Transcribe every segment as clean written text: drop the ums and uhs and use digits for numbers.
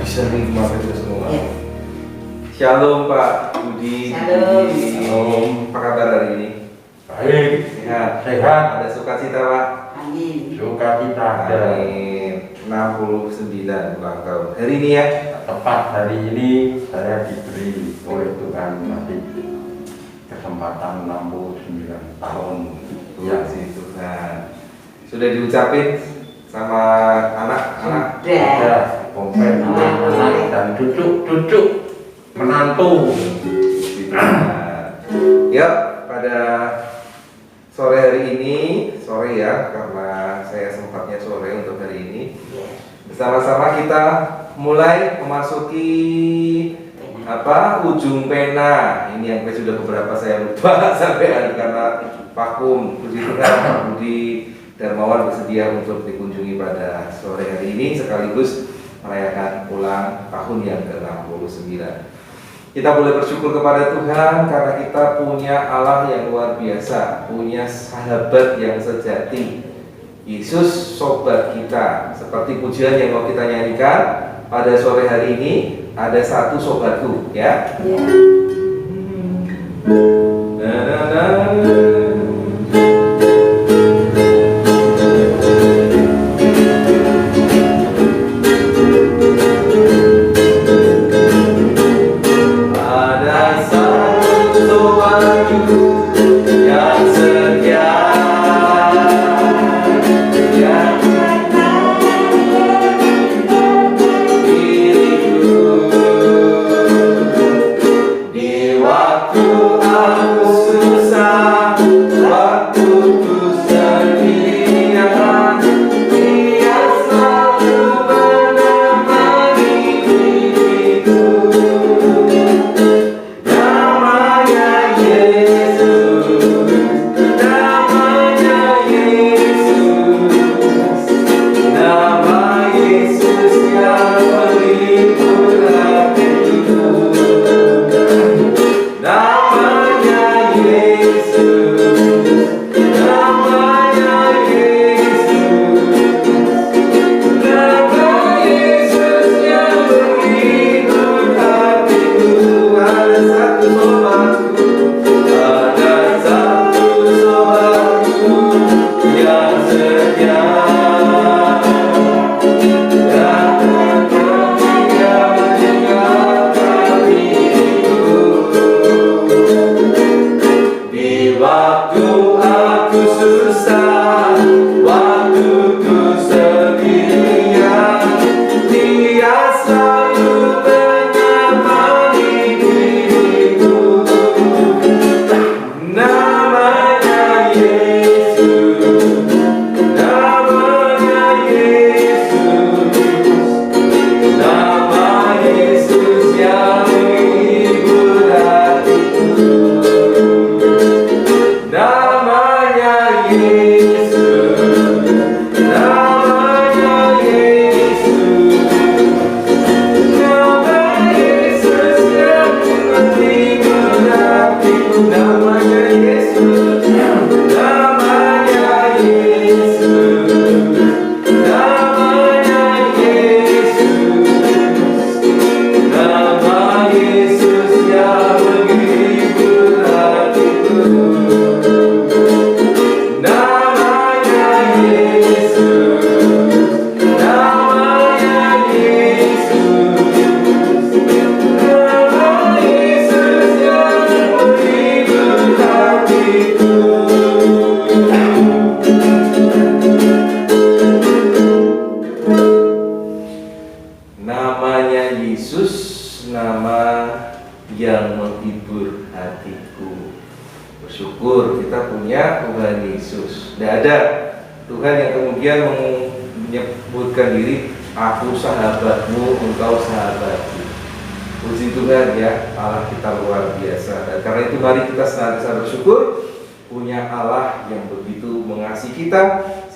bisa nikmat itu semua. Ya. Shalom Pak Budi. Shalom. Shalom. Apa kabar hari ini? Baik, Sehat. sehat. Ada sukacita Pak. Amin. Sukacita ada. Amin. 69 ulang tahun. Hari ini ya. Tepat hari ini saya diberi oleh Tuhan masih kesempatan 69 tahun. Ya sih Tuhan. Sudah diucapin sama anak-anak. Ada kompen anak dan cucu menantu. Ya, pada sore hari ini, sore ya, karena saya sempatnya sore untuk hari ini. Bersama-sama kita mulai memasuki ujung pena. Ini yang sudah beberapa saya lupa sampai hari karena vakum. Puji Tuhan, Pak Budi Darmawan bersedia untuk dikunjungi pada sore hari ini sekaligus merayakan ulang tahun yang ke-69. Kita boleh bersyukur kepada Tuhan karena kita punya Allah yang luar biasa, punya sahabat yang sejati. Yesus sobat kita. Seperti pujian yang mau kita nyanyikan pada sore hari ini, ada satu sobatku, ya. Na, na, na.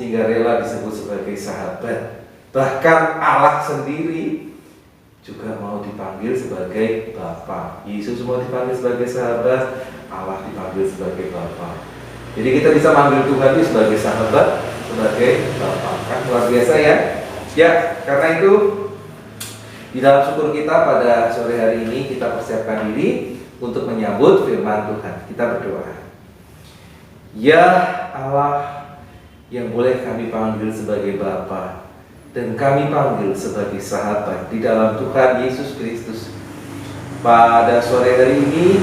Sehingga rela disebut sebagai sahabat. Bahkan Allah sendiri juga mau dipanggil sebagai Bapa. Yesus mau dipanggil sebagai sahabat, Allah dipanggil sebagai Bapa. Jadi kita bisa manggil Tuhan itu sebagai sahabat, sebagai Bapa. Kan luar biasa ya. Ya, karena itu Di dalam syukur kita pada sore hari ini, kita persiapkan diri untuk menyambut firman Tuhan. Kita berdoa. Ya Allah yang boleh kami panggil sebagai Bapa dan kami panggil sebagai sahabat di dalam Tuhan Yesus Kristus. Pada sore hari ini,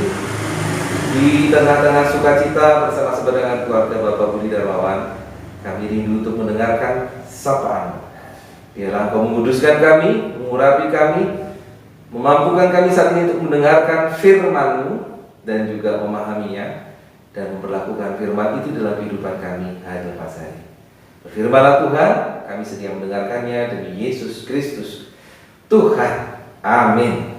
di tengah-tengah sukacita bersama-sama dengan keluarga Bapak Budi Darmawan, kami rindu untuk mendengarkan sapaan. Biarlah Engkau menguduskan kami, mengurapi kami, memampukan kami saat ini untuk mendengarkan firman-Mu dan juga memahaminya dan memperlakukan firman itu dalam kehidupan kami hari lepas hari. Berfirmanlah Tuhan, kami sedia mendengarkannya demi Yesus Kristus Tuhan. Amin.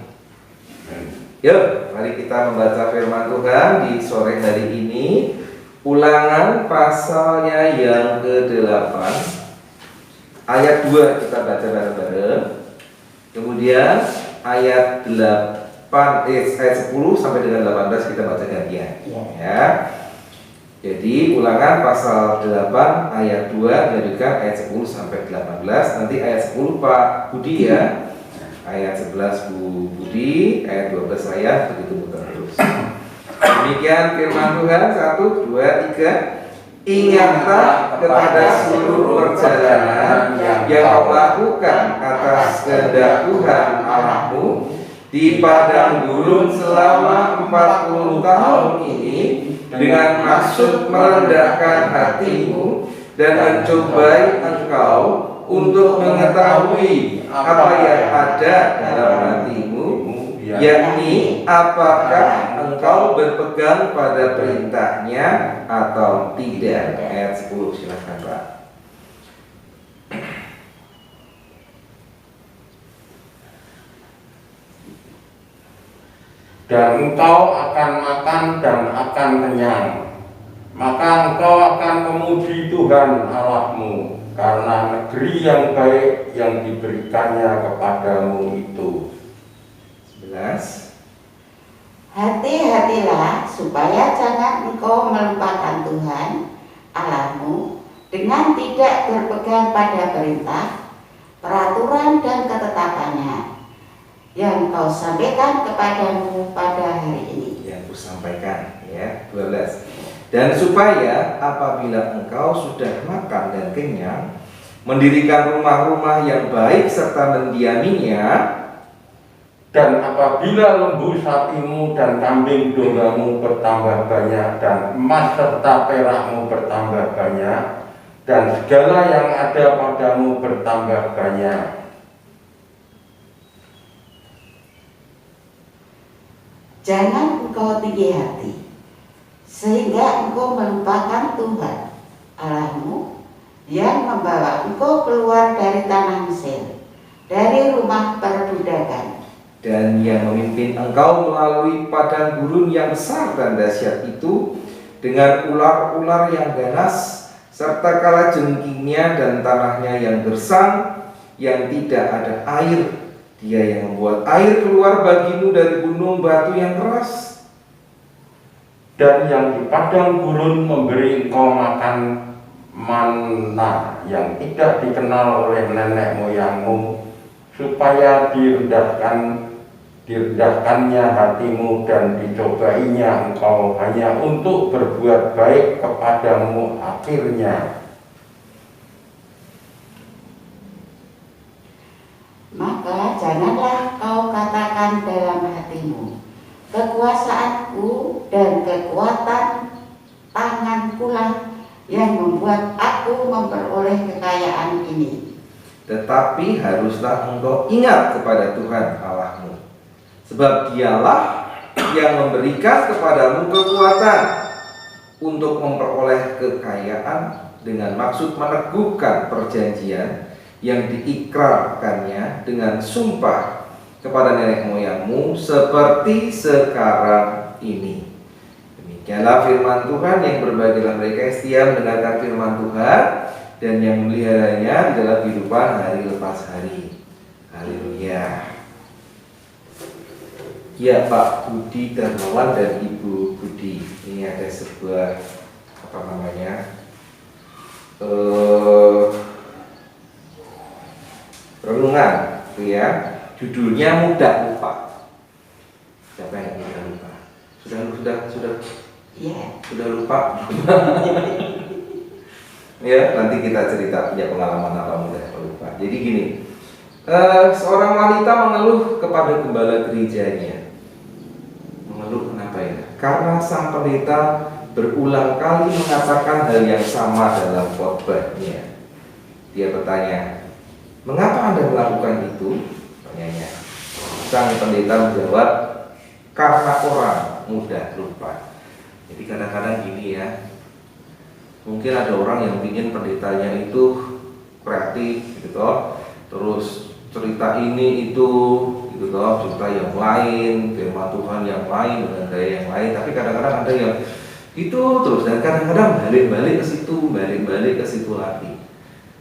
Yuk, mari kita membaca firman Tuhan di sore hari ini. Ulangan pasalnya yang ke-8 ayat 2 kita baca bareng-bareng. Kemudian ayat 10 sampai dengan 18 kita baca gantian. Ya. Jadi ulangan pasal 8 ayat 2 dilanjutkan ayat 10 sampai 18. Nanti ayat 10 Pak Budi ya. Ayat 11 Bu Budi, ayat 12 saya, begitu muter terus. Demikian firman Tuhan. 1, 2, 3. Ingatlah kepada seluruh perjalanan yang kau lakukan atas kehendak Tuhan Allahmu di padang gurun selama 40 tahun ini, dengan maksud merendahkan hatimu dan mencobai engkau untuk mengetahui apa yang ada dalam hatimu, yakni apakah engkau berpegang pada perintahnya atau tidak. Ayat 10, silakan Pak. Dan engkau akan makan dan akan kenyang, maka engkau akan memuji Tuhan Allahmu karena negeri yang baik yang diberikannya kepadamu itu. 11. Hati-hatilah supaya jangan engkau melupakan Tuhan Allahmu dengan tidak berpegang pada perintah, peraturan dan ketetapannya yang kau sampaikan kepadamu pada hari ini. Yang kusampaikan ya. 12. Dan supaya apabila engkau sudah makan dan kenyang, mendirikan rumah-rumah yang baik serta mendiaminya, dan apabila lembu sapimu dan kambing dombamu bertambah banyak, dan emas serta perakmu bertambah banyak, dan segala yang ada padamu bertambah banyak, jangan engkau tinggi hati sehingga engkau melupakan Tuhan Allahmu yang membawa engkau keluar dari tanah Mesir, dari rumah perbudakan, dan yang memimpin engkau melalui padang gurun yang besar dan dahsyat itu, dengan ular-ular yang ganas, serta kalajengkingnya dan tanahnya yang gersang, yang tidak ada air. Dia yang membuat air keluar bagimu dari gunung batu yang keras. dan yang di padang gurun memberi engkau makan manna yang tidak dikenal oleh nenek moyangmu, supaya direndahkannya hatimu dan dicobainya engkau hanya untuk berbuat baik kepadamu akhirnya. Maka janganlah kau katakan dalam hatimu, kekuasaanku dan kekuatan tangankulah yang membuat aku memperoleh kekayaan ini. Tetapi haruslah engkau ingat kepada Tuhan Allahmu, sebab Dialah yang memberikan kepadamu kekuatan untuk memperoleh kekayaan, dengan maksud meneguhkan perjanjian yang diikrarkannya dengan sumpah kepada nenek moyangmu seperti sekarang ini. Demikianlah firman Tuhan. Yang berbahagialah mereka yang setia mendengarkan firman Tuhan dan yang memeliharanya di dalam kehidupan hari lepas hari. Haleluya. Ya, Pak Budi Darmawan dan Ibu Budi, ini ada sebuah renungan, gitu ya. Judulnya Mudah Lupa. Siapa yang mudah lupa? Sudah lupa? Ya, nanti kita cerita punya pengalaman apa mudah lupa. Jadi gini, seorang wanita mengeluh kepada gembala gerejanya. Mengeluh kenapa ya? Karena sang pendeta berulang kali mengatakan hal yang sama dalam khotbahnya. Dia bertanya, "Mengapa Anda melakukan itu?" Tanyanya. Sang pendeta menjawab, "Karena orang mudah lupa." Jadi kadang-kadang gini ya, mungkin ada orang yang ingin pendetanya itu kreatif gitu toh, terus cerita ini itu gitu toh, cerita yang lain, firman Tuhan yang lain dengan gaya yang lain. Tapi kadang-kadang ada yang itu terus, dan kadang-kadang balik-balik ke situ lagi.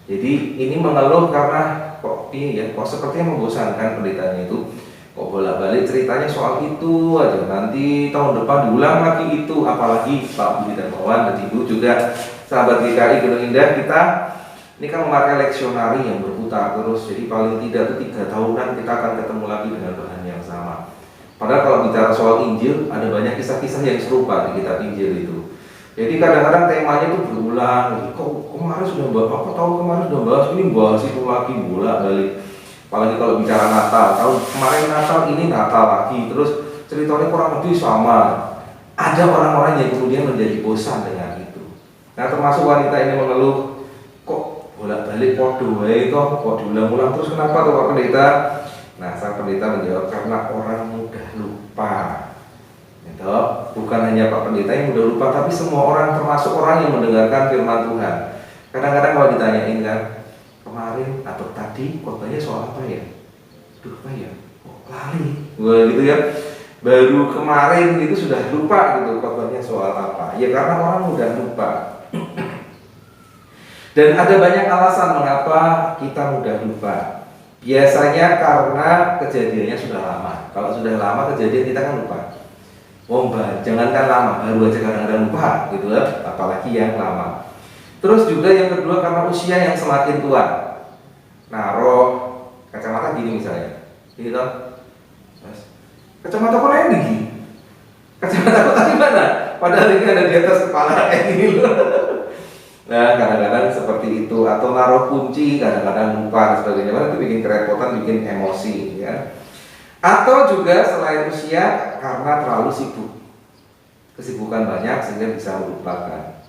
Jadi ini mengeluh karena kok ini ya, kok sepertinya membosankan pendetanya itu. Kok bolak-balik ceritanya soal itu aja, nanti tahun depan diulang lagi itu, apalagi Pak Budi Darmawan dan Ibu juga sahabat GKI Gunung Indah, kita ini kan memakai leksionari yang berputar terus, jadi paling tidak itu 3 tahunan kita akan ketemu lagi dengan bahan yang sama. Padahal kalau bicara soal Injil, ada banyak kisah-kisah yang serupa di kitab Injil itu. Jadi kadang-kadang temanya itu berulang, kok kemarin sudah bahas, apa tahun kemarin sudah bahas, ini bahas itu lagi, bolak-balik. Apalagi kalau bicara Natal, tahun kemarin Natal, ini Natal lagi, terus ceritanya kurang lebih sama. Ada orang-orang yang kemudian menjadi bosan dengan itu. Nah, termasuk wanita ini mengeluh, kok bolak-balik podo wae kok diulang-ulang terus, kenapa tuh Pak Pendeta? Nah, sang pendeta menjawab, karena orang mudah lupa. Gitu. Bukan hanya Pak Pendeta yang mudah lupa, tapi semua orang, termasuk orang yang mendengarkan firman Tuhan. Kadang-kadang kalau ditanyain kan, kemarin atau tadi khotbahnya soal apa ya? Duh, apa ya? Oh, lali. Wah, gitu ya. Baru kemarin itu sudah lupa gitu khotbahnya soal apa. Ya karena orang mudah lupa. Dan ada banyak alasan mengapa kita mudah lupa. Biasanya karena kejadiannya sudah lama. Kalau sudah lama kejadian kita kan lupa. Jangankan lama, baru aja kadang-kadang lupa gitu ya, apalagi yang lama. Terus juga yang kedua karena usia yang semakin tua. Naruh kacamata gini misalnya, ini toh, kacamata kok lain gini, kacamata kok tadi mana? Padahal ini ada di atas kepala kayak gini loh. Nah kadang-kadang seperti itu, atau naruh kunci kadang-kadang lupa dan sebagainya. Itu bikin kerepotan, bikin emosi, ya. Atau juga selain usia karena terlalu sibuk, kesibukan banyak sehingga bisa melupakan.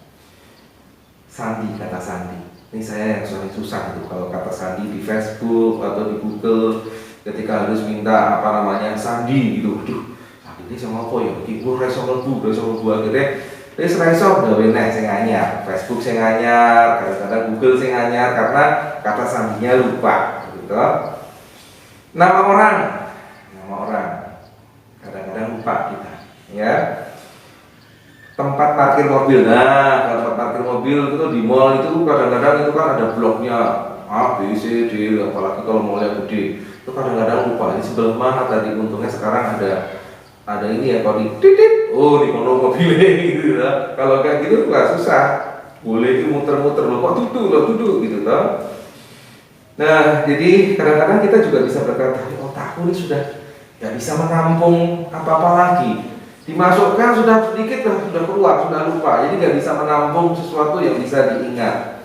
Sandi, kata sandi. Ini saya yang sering susah itu kalau kata sandi di Facebook atau di Google ketika harus minta apa namanya sandi gitu. Aduh, sandi ini sama apa ya? Keyboard reso mlebu akhirnya wis reso gawe nek sing anyar, Facebook sing anyar, kadang-kadang Google sing anyar karena kata sandinya lupa gitu. Nama orang kadang-kadang lupa kita, ya. Tempat parkir mobil, nah kalau tempat parkir mobil itu di mall itu kadang-kadang itu kan ada bloknya A, B, C, D, apalagi kalau mallnya gede itu kadang-kadang lupa di sebelah mana tadi, untungnya sekarang ada ini ya, kalau di titit, oh di kono mobilnya gitu ya. Kalau kayak gitu nggak susah, boleh itu muter-muter loh, kok duduk gitu toh. Nah jadi kadang-kadang kita juga bisa berkata, otakku ini sudah nggak bisa menampung apa-apa lagi. Dimasukkan sudah sedikit sudah keluar, sudah lupa, jadi nggak bisa menampung sesuatu yang bisa diingat,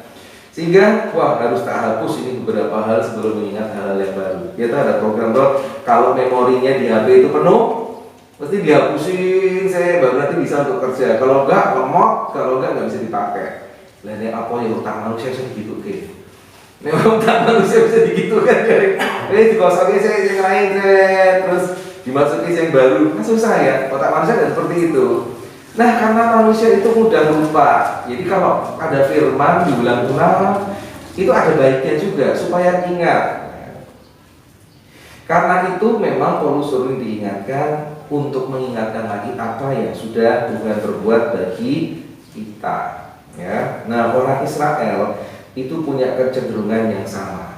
sehingga harus tak hapus ini beberapa hal sebelum mengingat hal yang baru. Kita ada program tuh, kalau memorinya di HP itu penuh, mesti dihapusin baru nanti bisa untuk kerja. Kalau enggak lemot, kalau enggak nggak bisa dipakai. Lainnya apa ya, otak manusia bisa digitukan. Memang otak manusia bisa digitukan, jadi dikosongin saya yang lain terus dimasuki yang baru, kan susah ya, otak manusia tidak seperti itu. Nah karena manusia itu mudah lupa, jadi kalau ada firman diulang-ulang itu ada baiknya juga supaya ingat. Karena itu memang Paulus sering diingatkan untuk mengingatkan lagi apa yang sudah Tuhan berbuat bagi kita, ya. Nah orang Israel itu punya kecenderungan yang sama.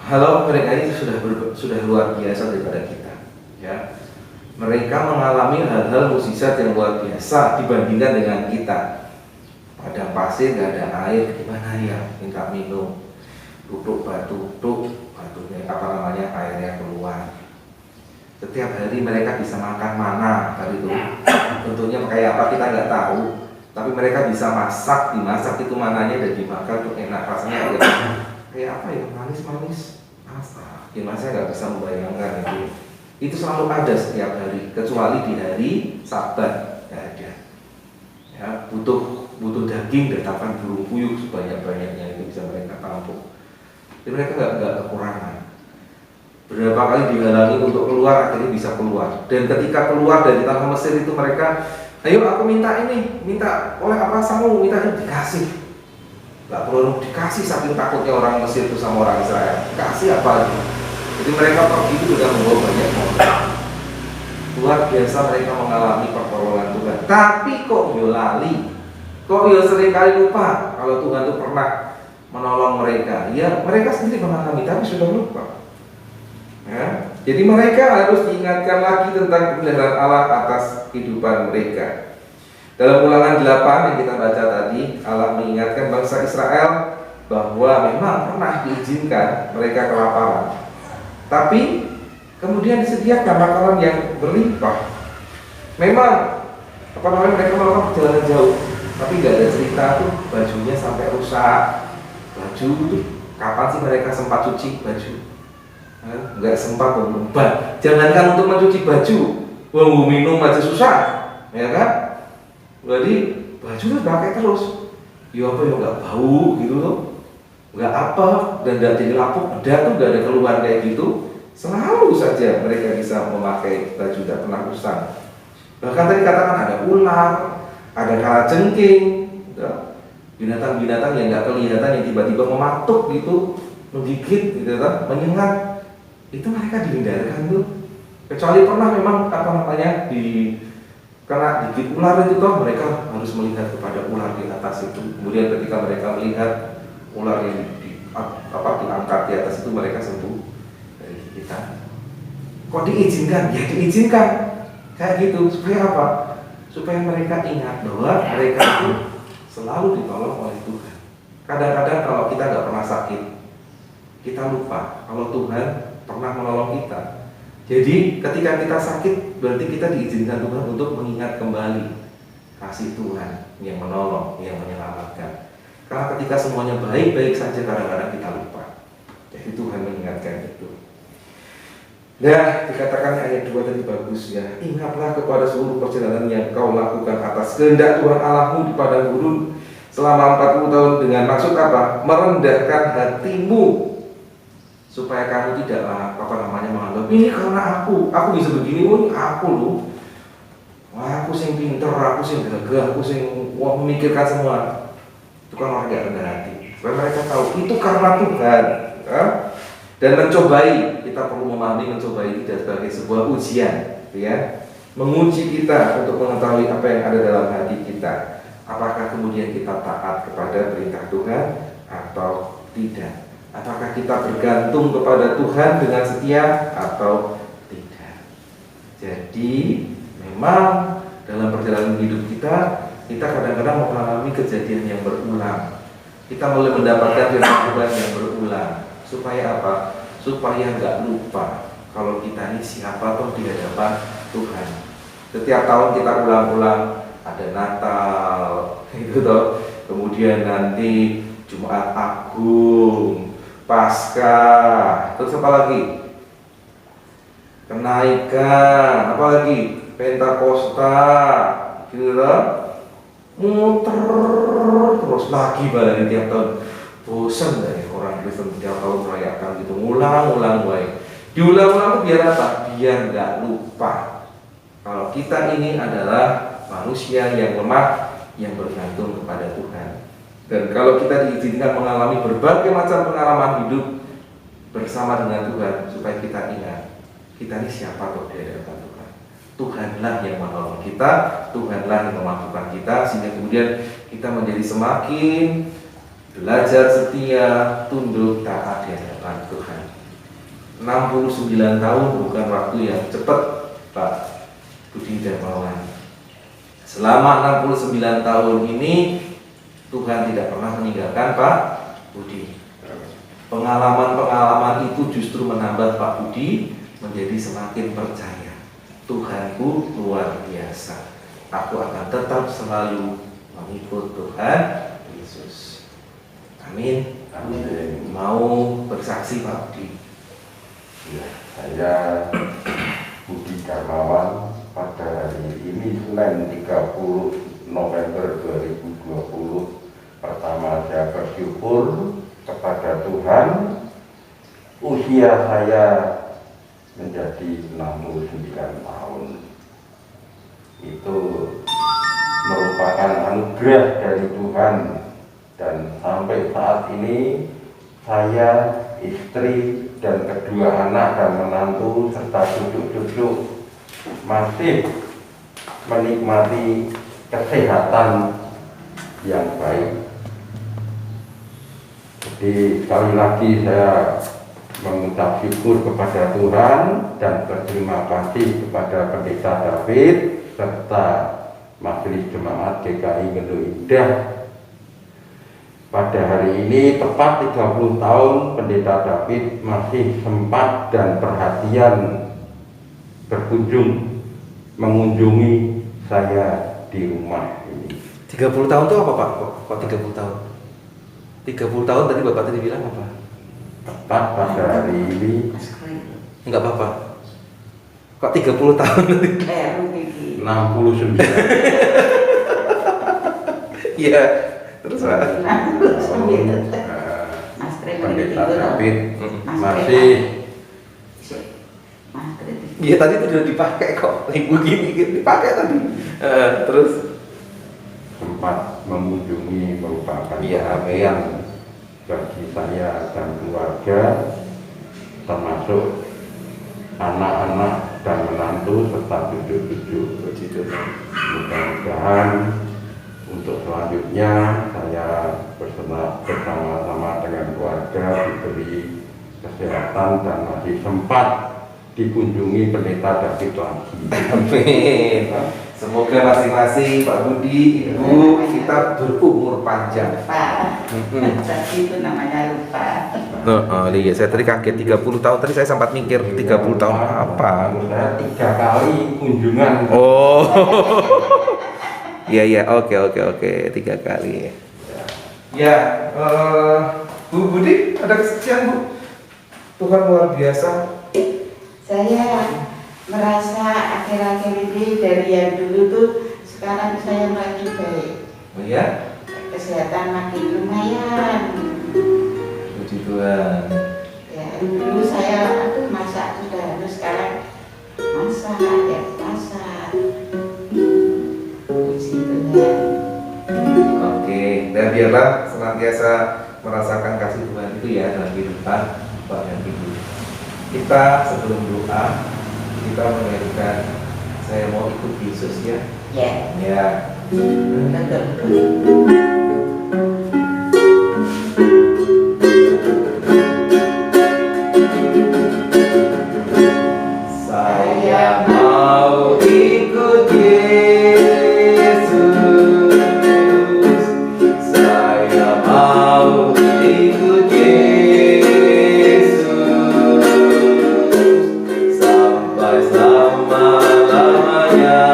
Halo, mereka itu sudah luar biasa daripada kita, ya. Mereka mengalami hal-hal mukjizat yang luar biasa dibandingkan dengan kita. Padang pasir nggak ada air, gimana ya? Minta minum, duduk batu airnya keluar. Setiap hari mereka bisa makan mana tadi itu. Tentunya kayak apa kita nggak tahu, tapi mereka bisa dimasak itu mananya dan dimakan tuh enak rasanya kayak apa ya, manis-manis. Gimana saya nggak bisa membayangkan itu selalu ada setiap hari, kecuali di hari Sabat nggak ada. Ya, butuh daging datangkan burung puyuh sebanyak-banyaknya itu bisa mereka tampung. Jadi mereka nggak kekurangan. Berapa kali dihalangi untuk keluar, akhirnya bisa keluar. Dan ketika keluar dari tanah Mesir itu mereka, ayo aku minta ini, minta oleh apa samu, minta ini, dikasih. Gak perlu dikasih saking takutnya orang Mesir itu sama orang Israel. Kasih apa lagi? Jadi mereka pergi itu sudah membawa banyak modal. Luar biasa mereka mengalami pertolongan Tuhan. Tapi kok lali? Kok sering kali lupa kalau Tuhan itu pernah menolong mereka. Ya mereka sendiri mengalami, tapi sudah lupa. Ya, jadi mereka harus diingatkan lagi tentang pemeliharaan Allah atas kehidupan mereka. Dalam Ulangan 8 yang kita baca tadi, Allah mengingatkan bangsa Israel bahwa memang pernah diizinkan mereka kelaparan, tapi kemudian disediakan makanan yang berlimpah. Memang mereka melakukan perjalanan jauh, tapi nggak ada cerita tuh bajunya sampai rusak. Baju tuh kapan sih mereka sempat cuci baju? Nggak sempat berubah. Jangankan untuk mencuci baju, minum aja susah, ya kan? Jadi baju tuh pakai terus. Ya apa ya nggak bau gitu loh, nggak apa dan nggak jadi lapuk, tuh nggak ada keluhan kayak gitu. Selalu saja mereka bisa memakai baju tidak pernah usang. Bahkan tadi katakan ada ular, ada kalajengking, binatang-binatang yang nggak kelihatan yang tiba-tiba mematuk gitu, menggigit gitu, menyengat. Itu mereka dihindarkan tuh, kecuali pernah memang karena digigit ular itu toh mereka harus melihat kepada ular di atas itu. Kemudian ketika mereka melihat ular yang diangkat di atas itu, mereka sembuh dari gigitan. Kok diizinkan? Ya diizinkan kayak gitu supaya apa? Supaya mereka ingat bahwa mereka itu selalu ditolong oleh Tuhan. Kadang-kadang kalau kita nggak pernah sakit, kita lupa kalau Tuhan pernah menolong kita. Jadi ketika kita sakit, berarti kita diizinkan Tuhan untuk mengingat kembali kasih Tuhan yang menolong, yang menyelamatkan. Karena ketika semuanya baik-baik saja, kadang-kadang kita lupa. Jadi Tuhan mengingatkan itu. Ya, dikatakan ayat 2 tadi bagus ya. Ingatlah kepada seluruh perjalanan yang kau lakukan atas kehendak Tuhan Allahmu di padang gurun selama 40 tahun dengan maksud apa? Merendahkan hatimu, supaya kamu tidaklah menganggap ini karena aku bisa begini, aku loh, aku sing pinter, aku sing gagah, aku sing memikirkan semua. Itu kan orang yang rendah hati. Supaya mereka tahu itu karena Tuhan, ya? Dan mencobai, kita perlu memahami mencobai tidak sebagai sebuah ujian, ya, menguji kita untuk mengetahui apa yang ada dalam hati kita. Apakah kemudian kita taat kepada perintah Tuhan atau tidak? Apakah kita bergantung kepada Tuhan dengan setia atau tidak? Jadi memang dalam perjalanan hidup kita kadang-kadang mengalami kejadian yang berulang. Kita mulai mendapatkan firman Tuhan yang berulang. Supaya apa? Supaya nggak lupa kalau kita ini siapa toh di hadapan Tuhan. Setiap tahun kita ulang-ulang, ada Natal, itu toh. Kemudian nanti Jumat Agung, Paskah, terus apa lagi? Kenaikan, apa lagi? Pentakosta, gitu loh. Muter terus lagi balik tiap tahun. Bosan dari orang Kristen tiap tahun merayakan gitu, ulang-ulang baik. Diulang-ulang biar apa? Biar nggak lupa kalau kita ini adalah manusia yang lemah, yang bergantung kepada Tuhan. Dan kalau kita diizinkan mengalami berbagai macam pengalaman hidup bersama dengan Tuhan, supaya kita ingat, kita ini siapa kok di hadapan Tuhan. Tuhanlah yang menolong kita, Tuhanlah yang memampukan kita, sehingga kemudian kita menjadi semakin belajar setia, tunduk, taat di hadapan Tuhan. 69 tahun bukan waktu yang cepat, Pak Budi Darmawan. Selama 69 tahun ini Tuhan tidak pernah meninggalkan Pak Budi. Pengalaman-pengalaman itu justru menambah Pak Budi menjadi semakin percaya. Tuhanku luar biasa. Aku akan tetap selalu mengikut Tuhan Yesus. Amin. Amin. Mau bersaksi Pak Budi? Ya, saya Budi Darmawan pada hari ini Senin 30 November 2020 pertama saya bersyukur kepada Tuhan usia saya menjadi 69 tahun. Itu merupakan anugerah dari Tuhan, dan sampai saat ini saya, istri, dan kedua anak dan menantu serta cucu-cucu masih menikmati kesehatan yang baik. Jadi sekali lagi saya mengucap syukur kepada Tuhan dan berterima kasih kepada Pendeta David serta Majelis Jemaat GKI Ngelu Indah. Pada hari ini tepat 30 tahun Pendeta David masih sempat dan perhatian mengunjungi saya di rumah ini. 30 tahun itu apa Pak? Kok 30 tahun? 30 tahun tadi Bapak tadi bilang apa? Tepat pada hari ini Enggak apa-apa. Kok 30 tahun tadi? 69. Iya. Terus Pak? Pendeta David masih Iya tadi itu sudah dipakai kok. Ibu gini dipakai tadi. Terus sempat mengunjungi merupakan Iya, perhatian bagi saya dan keluarga, termasuk anak-anak dan menantu serta cucu-cucu. Mudah-mudahan untuk selanjutnya saya bersama-sama dengan keluarga diberi kesehatan dan masih sempat dikunjungi Pendeta David lagi. amin. Semoga masing-masing Pak Budi, Ibu kita berumur panjang. Lupa. Tadi itu namanya lupa. Iya, saya tadi kaget 30 tahun tadi saya sempat mikir 30 tahun apa? Saya 3 kali kunjungan. Oh. Iya, oke, 3 kali. Ya, Bu Budi ada kesaksian Bu? Tuhan luar biasa. Saya merasa akhir-akhir ini dari yang dulu tuh sekarang saya makin baik. Oh ya? Kesehatan makin lumayan. Puji Tuhan. Ya, dulu saya masak sudah, terus sekarang masak ya masak. Puji Tuhan. Oke, dan biarlah senantiasa merasakan kasih Tuhan itu ya dalam kehidupan Bapak dan Ibu. Kita sebelum doa, kita menyanyikan Saya Mau Ikut Yesus ya. Ya. Ya. Saya mau ikut Yesus. Saya mau ikut Yesus sampai selama-lamanya.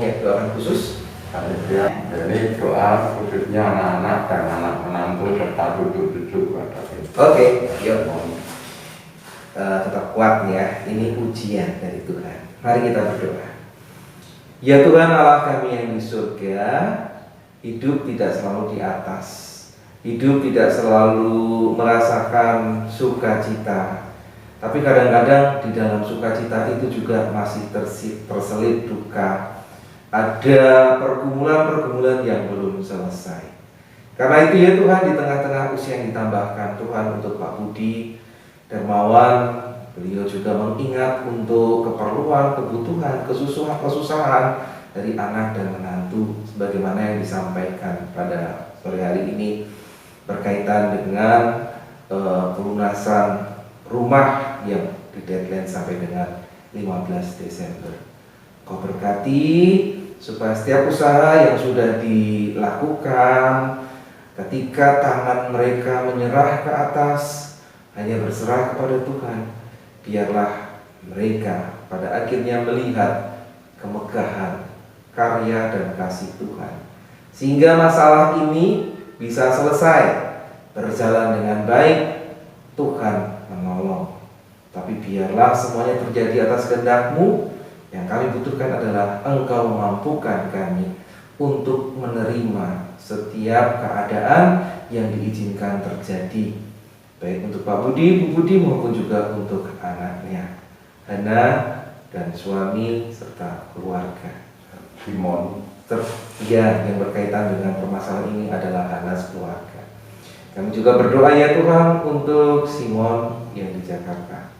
ya, doakan khusus. Panitia, jadi doa khususnya anak-anak dan anak menantu serta cucu-cucu pada kita. Oke, yuk. Tetap kuat ya, ini ujian dari Tuhan. Mari kita berdoa. Ya Tuhan Allah kami yang di surga, hidup tidak selalu di atas, hidup tidak selalu merasakan sukacita, tapi kadang-kadang di dalam sukacita itu juga masih terselip duka. Ada pergumulan-pergumulan yang belum selesai. Karena itu ya Tuhan, di tengah-tengah usia yang ditambahkan Tuhan untuk Pak Budi Dermawan, beliau juga mengingat untuk keperluan, kebutuhan, kesusahan dari anak dan menantu, sebagaimana yang disampaikan pada sore hari ini berkaitan dengan pelunasan rumah yang di deadline sampai dengan 15 Desember. Kau berkati supaya setiap usaha yang sudah dilakukan, ketika tangan mereka menyerah ke atas, hanya berserah kepada Tuhan, biarlah mereka pada akhirnya melihat kemegahan karya dan kasih Tuhan, sehingga masalah ini bisa selesai, berjalan dengan baik. Tuhan menolong, tapi biarlah semuanya terjadi atas kehendak-Mu. Yang kami butuhkan adalah Engkau memampukan kami untuk menerima setiap keadaan yang diizinkan terjadi, baik untuk Pak Budi, Bu Budi maupun juga untuk anaknya Hana dan suami serta keluarga Simon. Yang berkaitan dengan permasalahan ini adalah Hana keluarga. Kami juga berdoa ya Tuhan untuk Simon yang di Jakarta.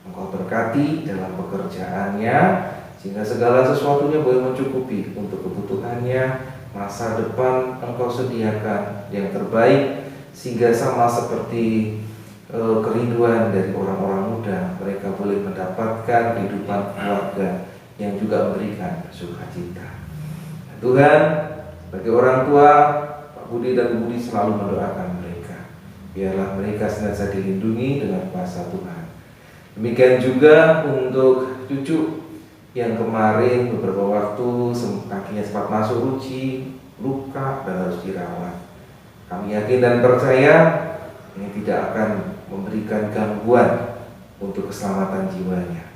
Engkau berkati dalam pekerjaannya, sehingga segala sesuatunya boleh mencukupi untuk kebutuhannya. Masa depan Engkau sediakan yang terbaik, sehingga sama seperti kerinduan dari orang-orang muda, mereka boleh mendapatkan kehidupan keluarga yang juga memberikan sukacita. Tuhan, bagi orang tua, Pak Budi dan Bu Budi selalu mendoakan mereka. Biarlah mereka senantiasa dilindungi dengan kuasa Tuhan. Demikian juga untuk cucu yang kemarin beberapa waktu kakinya sempat masuk uji, luka dan harus dirawat. Kami yakin dan percaya ini tidak akan memberikan gangguan untuk keselamatan jiwanya.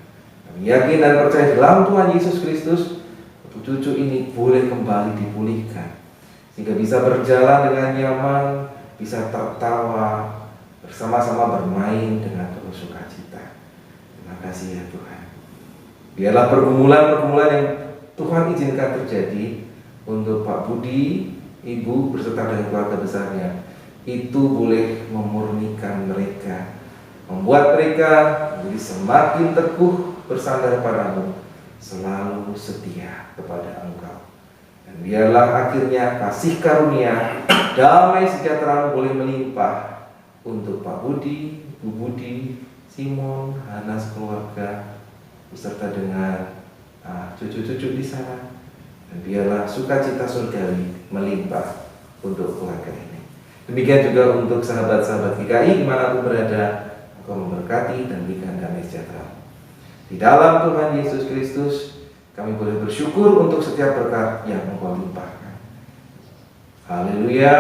Kami yakin dan percaya dalam Tuhan Yesus Kristus, untuk cucu ini boleh kembali dipulihkan, sehingga bisa berjalan dengan nyaman, bisa tertawa, bersama-sama bermain dengan penuh sukacita. Terima kasih ya Tuhan. Biarlah pergumulan-pergumulan yang Tuhan izinkan terjadi untuk Pak Budi, Ibu beserta dengan keluarga besarnya, itu boleh memurnikan mereka, membuat mereka menjadi semakin teguh bersandar padamu, selalu setia kepada Engkau. Dan biarlah akhirnya kasih karunia, damai sejahtera boleh melimpah untuk Pak Budi, Bu Budi, Simon, Hana keluarga beserta dengan cucu-cucu di sana. Dan biarlah sukacita surgawi melimpah untuk keluarga ini. Demikian juga untuk sahabat-sahabat GKI dimanapun berada, Engkau memberkati dan berikan damai sejahtera. Di dalam Tuhan Yesus Kristus, kami boleh bersyukur untuk setiap berkat yang Engkau limpahkan. Haleluya.